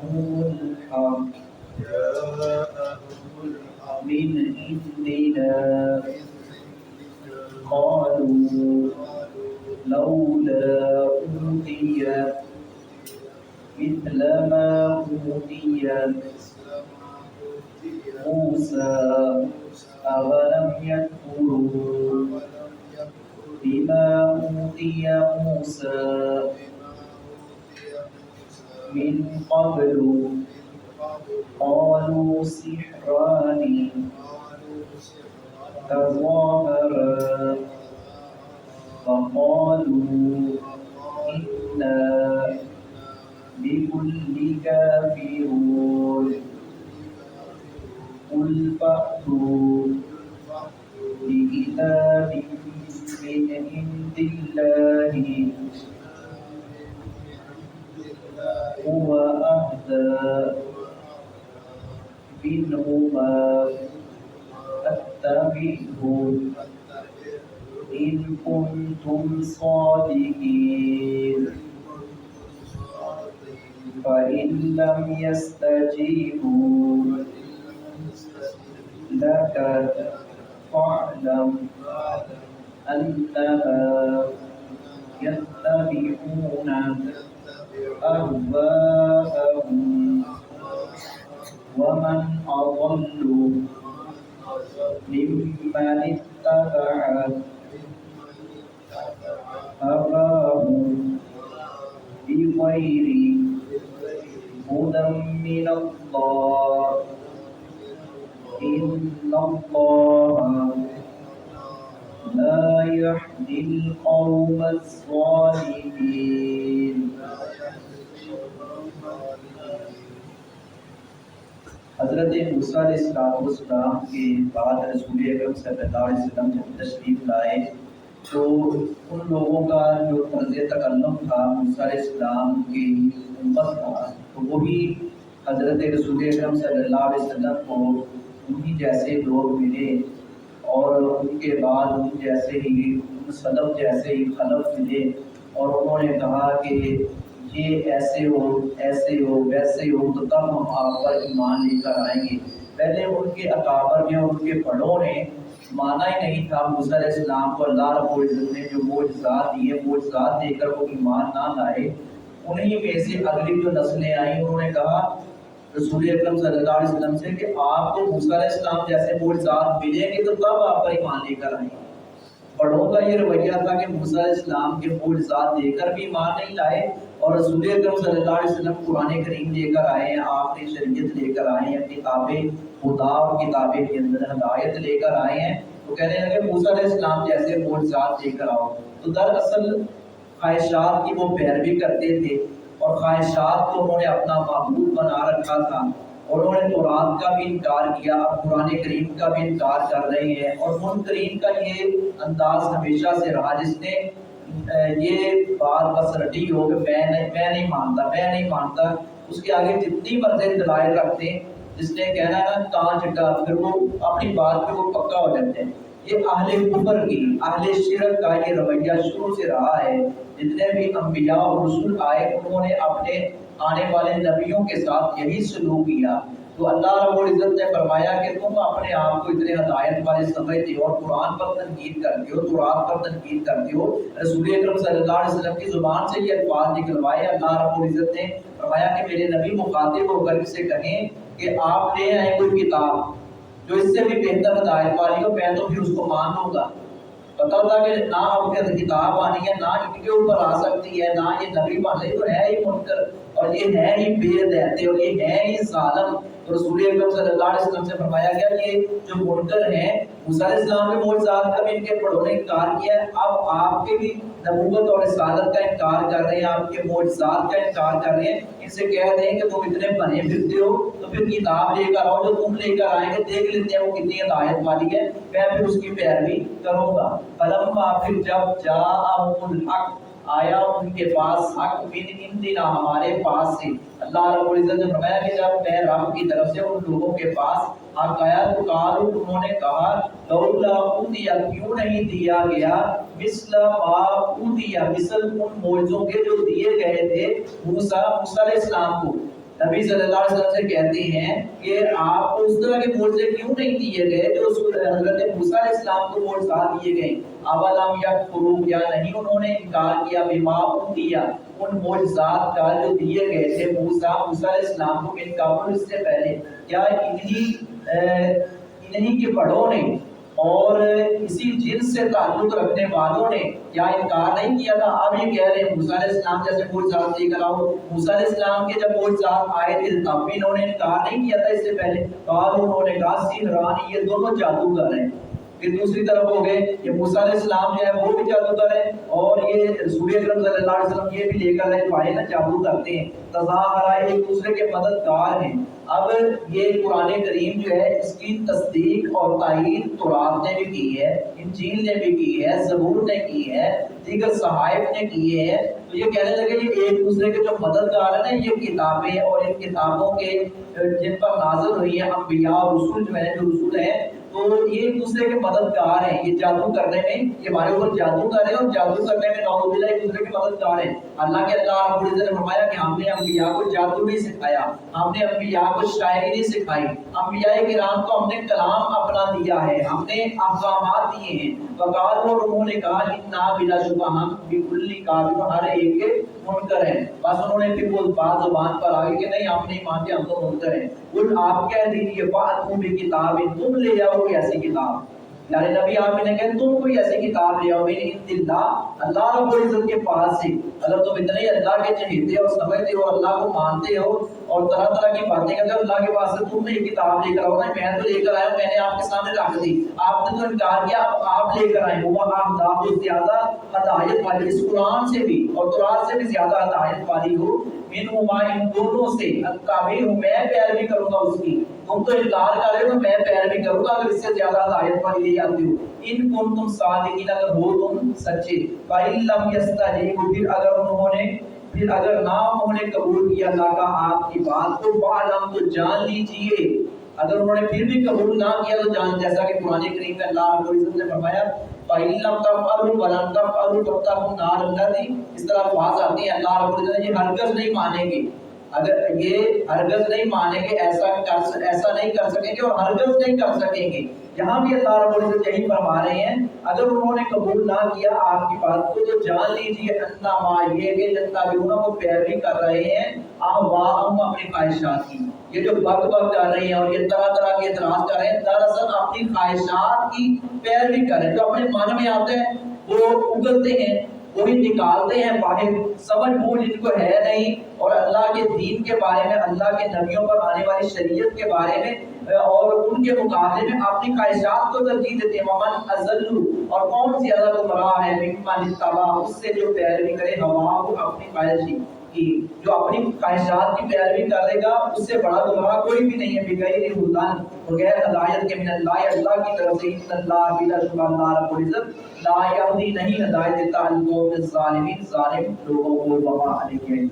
الحق من عندنا قالوا لولا أوتي مثل ما أوتي موسى أولم يكفروا بما أوتي موسى من قبل قالوا سحران تظاهرا وقالوا إنا بكل كافرون قل فأتوا بكتاب من عند الله هو أهدى منهما فاتبعه إن كنتم صادقين فإن لم يستجيبوا لك فاعلم أنما يتبعون أهواءهم ومن أضل ممن اتبع هواه بغير هدى من الله إن الله لا يهدي القوم الظالمين. حضرت موسیٰ علیہ السلام کے بعد رسول اکرم صلی اللہ علیہ وسلم جب تشریف لائے تو ان لوگوں کا جو طرز تکلم تھا موسیٰ علیہ السلام کی امت کا، تو وہی حضرت رسول اکرم صلی اللہ علیہ وسلم کو انہی جیسے لوگ ملے، اور ان کے بعد ان جیسے ہی سلف جیسے ہی خلف ملے، اور انہوں نے کہا کہ یہ ایسے ہو ویسے ہو تو تب ہم آپ پر ایمان لے کر آئیں گے۔ پہلے ان کے اکابر نے اور ان کے بڑوں نے مانا ہی نہیں تھا موسیٰ علیہ السلام کو اللہ رب العزت نے جو معجزات دیے، معجزات دے کر وہ ایمان نہ لائے۔ انہی میں سے اگلی جو نسلیں آئیں انہوں نے کہا رسول اکرم صلی اللہ علیہ وسلم سے کہ آپ کو موسیٰ علیہ السلام جیسے معجزات ملیں گے تو تب آپ پر ایمان لے کر آئیں گے۔ بڑوں کا یہ رویہ تھا کہ موسیٰ علیہ السلام کے معجزات دے کر بھی ایمان نہیں لائے، اور رسول اکرم صلی اللہ علیہ وسلم قرآن کریم لے کر آئے ہیں، آخری شریعت لے کر آئے ہیں، کتابیں خدا اور کتابیں کے اندر ہدایت لے کر آئے ہیں، تو کہنے لگے موسیٰ علیہ السلام جیسے معجزات لے کر آؤ۔ تو دراصل خواہشات کی وہ پیروی کرتے تھے، اور خواہشات کو انہوں نے اپنا معبود بنا رکھا تھا، اور انہوں نے تورات کا بھی انکار کیا، اب قرآن کریم کا بھی انکار کر رہے ہیں۔ اور منکرین کا یہ انداز ہمیشہ سے رہا، جس نے یہ بات بس رٹی ہو کہ میں نہیں مانتا، اس کے آگے جتنی مرضی دلائل رکھتے ہیں، جس نے کہنا ہے نا کان چٹا، پھر وہ اپنی بات پہ وہ پکا ہو جاتے ہیں۔ یہ اہل کفر کی، اہل شرک کا یہ رویہ شروع سے رہا ہے۔ جتنے بھی انبیاء اور رسول آئے انہوں نے اپنے آنے والے نبیوں کے ساتھ یہی سلوک کیا۔ تو اللہ رب العزت نے فرمایا کہ تم اپنے آپ کو اتنے ہدایت والے سمجھتے ہو اور قرآن پر تنقید کرتے ہو، تورات پر تنقید کرتے ہو، رسول اکرم صلی اللہ علیہ وسلم کی زبان سے یہ الفاظ نکلوائے۔ اللہ رب العزت نے فرمایا کہ میرے نبی مخاطب ہو کر سے کہیں کہ آپ لے آئیں کوئی کتاب جو اس سے بھی بہتر ہدایت والی ہو، میں تو پھر اس کو مان لوں گا۔ پتا تھا کہ نہ آپ کے کتاب آنی ہے، نہ ان کے اوپر آ سکتی ہے، نہ یہ نبی بنے، تو ہے ہی منکر، اور یہ ہے ہی بے رہتے، اور یہ ہے ہی ظالم۔ تو رسول اکرم صلی اللہ علیہ وسلم سے فرمایا گیا کہ یہ جو منکر ہیں، موسیٰ علیہ السلام کے معجزات کا بھی ان کے بڑوں نے انکار کیا ہے، اب آپ کے بھی نبوت اور رسالت کا انکار کر رہے ہیں، آپ کے معجزات کا انکار کر رہے ہیں۔ ان سے کہہ دیں کہ تم اتنے بنے پھرتے ہو تو پھر کتاب لے کر آؤ، جو تم لے کر آئیں گے دیکھ لیتے ہیں وہ کتنی ہدایت والی ہے، میں پھر اس کی پیروی کروں گا۔ فلما، پھر جب جاءہم الحق، آیا ان کے پاس حق، من عندنا، ہمارے پاس سے۔ اللہ رب العزت نے فرمایا کہ جب میں رب کی طرف سے ان لوگوں کے پاس حق آیا تو قالوا، انہوں نے کہا لولا اوتی، کیوں نہیں دیا گیا مثل ما اوتی، مثل ان معجزوں کے جو دیے گئے تھے موسیٰ علیہ السلام کو۔ نبی صلی اللہ علیہ وسلم سے کہتے ہیں کہ آپ کو اس طرح کے معجزے کیوں نہیں دیے گئے جو حضرت موسیٰ علیہ السلام کو معجزات دیے گئے؟ اولم یکفروا، یا نہیں انہوں نے انکار کیا، بما اوتیا، ان معجزات کا جو دیے گئے تھے موسیٰ علیہ السلام کو، من قبل، اس سے پہلے، کیا انہی کے بڑوں نے اور اسی جن سے تعلق رکھنے والوں نے کیا انکار نہیں کیا تھا؟ اب یہ کہہ رہے ہیں موسیٰ علیہ السلام جیسے معجزات لے کر آؤ۔ موسیٰ علیہ السلام کے جب معجزات آئے تھے تب بھی انہوں نے انکار نہیں کیا تھا اس سے پہلے؟ قالوا، انہوں نے کہا، سحران، یہ دونوں جادوگر ہیں۔ پھر دوسری طرف ہو گئے یہ موسیٰ علیہ السلام جو ہے وہ بھی جادوگر ہے، اور یہ رسول اکرم صلی اللہ علیہ وسلم یہ بھی لے کر رہے بھائی نا جادو کرتے ہیں، تظاہرہ، ایک دوسرے کے مددگار ہیں۔ اب یہ قرآن کریم جو ہے اس کی تصدیق اور تائید تورات نے بھی کی ہے، انجیل نے بھی کی ہے، زبور نے کی ہے، دیگر صحائف نے کی ہے۔ تو یہ کہنے لگے یہ ایک دوسرے کے جو مددگار ہیں نا، یہ کتابیں اور ان کتابوں کے جن پر نازل ہوئی ہیں انبیاء اور رسول جو ہیں، جو رسول ہیں، تو یہ ایک دوسرے کے مددگار ہیں۔ یہ جادو کرنے میں یہ ہمارے اوپر جادو کر رہے ہیں، اور جادو کرنے میں نعوذ باللہ ایک دوسرے کے مددگار ہیں۔ اللہ کے اللہ رب العزت نے فرمایا کہ ہم نے انبیاء کو جادو نہیں سکھایا، ہم نے انبیاء کو شاعری نہیں سکھائی، انبیاء کرام کو ہم نے کلام اپنا دیا ہے، ہم نے احکامات دیے ہیں۔ وقالوا، اور انہوں نے کہا، انا بلا شبہ ہم بکل کافر، ہر ایک کے منکر ہیں۔ بس انہوں نے پھر وہ بات زبان پر آگے کہ نہیں ہم نہیں مانتے، ہم تو منکر ہیں۔ قل، آپ کہہ دیجیے، فأتوا بکتاب، تم لے آؤ کوئی ایسی کتاب، یعنی نبی آپ نے کہا تم کوئی ایسی کتاب لے آؤ، من عند اللہ، اللہ رب العزت کے پاس سے۔ اگر تم اتنے ہی اللہ کے چہیتے اور سمجھتے ہو، اللہ کو مانتے ہو اور طرح طرح کی باتیں کرتے ہو، اللہ کے پاس سے تم نے یہ کتاب لے کر آؤ نا، میں تو لے کر آیا ہوں، میں نے آپ کے سامنے رکھ دی، آپ نے تو انکار کیا، اب آپ لے کر آئے ہو۔ وہ اہداف زیادہ ہدایت والی، اس قرآن سے بھی اور تورات سے بھی زیادہ ہدایت والی ہو، منہما، ان دونوں سے، اتبع، میں پیروی کروں گا اس کی۔ تم تو انکار کر رہے ہو، میں پیروی کروں گا اگر اس سے زیادہ ہدایت والی لے آتے ہو۔ ان کنتم صادقین، اگر ہو تم سچے۔ فإن لم يستجیبوا، پھر اگر نہ انہوں نے قبول کیا اللہ کا آپ کی بات کو، فاعلم، تو جان لیجئے، اگر انہوں نے پھر بھی قبول نہ کیا تو جان، جیسا کہ قرآن کریم میں اللہ رب العزت نے فرمایا فإن لم تفعلوا ولن تفعلوا فاتقوا النار التي، اس طرح الفاظ آتے ہیں، اللہ رب العزت یہ ہرگز نہیں مانیں گے، اگر یہ ہرگز نہیں مانیں گے، ایسا نہیں کر سکیں گے اور ہرگز نہیں کر سکیں گے۔ یہاں بھی اللہ رب العزت یہی فرما رہے ہیں، اگر انہوں نے قبول نہ کیا آپ کی بات کو تو جان لیجیے انما، یہ کہ یتبعون، کو پیروی کر رہے ہیں، اہواءہم، اپنی خواہشات کی۔ یہ جو بک کر رہے ہیں اور یہ طرح طرح کے اعتراض کر رہے ہیں، دراصل اپنی خواہشات کی پیروی کر رہے ہیں، جو اپنے من میں آتے ہیں وہ اگلتے ہیں، وہی نکالتے ہیں باہر، سمجھ بوجھ ان کو ہے نہیں، اور اللہ کے دین کے بارے میں، اللہ کے نبیوں پر آنے والی شریعت کے بارے میں اور ان کے مقابلے میں اپنی خواہشات کو ترجیح دیتے ہیں۔ ومن اضل، اور کون زیادہ گمراہ ہے، ممن اتبع، اس سے جو پیروی کرے ہواہ، اپنی خواہش کی، جو اپنی خواہشات کی پیروی کرے گا اس سے بڑا گمراہ کوئی بھی نہیں ہے۔ بغیر ہدن، بغیر ہدایت کے، من اللہ، اللہ کی طرف سے، ان اللہ بلا شبہ، اللہ رب العزت لا یہدی، نہیں ہدایت دیتا، القوم الظالمین، ظالم لوگوں کو، وما علیہ